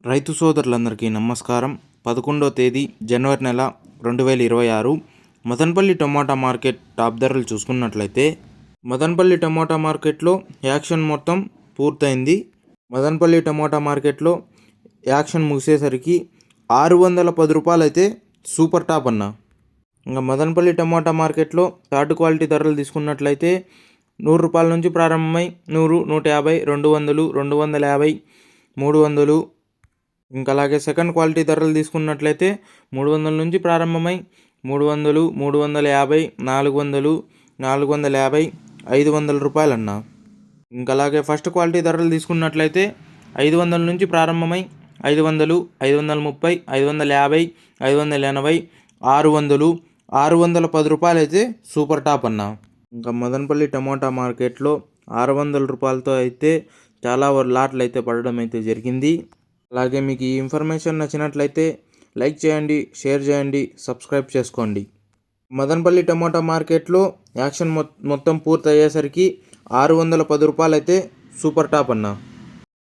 రైతు సోదరులందరికీ నమస్కారం. 11వ తేదీ జనవరి నెల 2026 మదనపల్లి టమోటా మార్కెట్ టాప్ ధరలు చూసుకున్నట్లయితే మదనపల్లి టమోటా మార్కెట్లో యాక్షన్ మొత్తం పూర్తయింది. మదనపల్లి టమోటా మార్కెట్లో యాక్షన్ ముగిసేసరికి 610 రూపాయలు అయితే సూపర్ టాప్ అన్న. ఇంకా మదనపల్లి టమోటా మార్కెట్లో థర్డ్ క్వాలిటీ ధరలు తీసుకున్నట్లయితే 100 రూపాయల నుంచి ప్రారంభమై 100, 150, 200, 250, 300. ఇంకా అలాగే సెకండ్ క్వాలిటీ ధరలు తీసుకున్నట్లయితే 300 నుంచి ప్రారంభమై 300, 350, 400, 450, 500 రూపాయలు అన్న. ఇంకా అలాగే ఫస్ట్ క్వాలిటీ ధరలు తీసుకున్నట్లయితే 500 నుంచి ప్రారంభమై 500, 530, 550, 580, 600, 610 రూపాయలు అయితే సూపర్ టాప్ అన్న. ఇంకా మదనపల్లి టమోటా మార్కెట్లో 600 రూపాయలతో అయితే చాలా లాట్లు అయితే పడడం అయితే జరిగింది. అలాగే మీకు ఈ ఇన్ఫర్మేషన్ నచ్చినట్లయితే లైక్ చేయండి, షేర్ చేయండి, సబ్స్క్రైబ్ చేసుకోండి. మదనపల్లి టమోటా మార్కెట్లో యాక్షన్ మొత్తం పూర్తి అయ్యేసరికి 610 రూపాయలు అయితే సూపర్ టాప్ అన్న.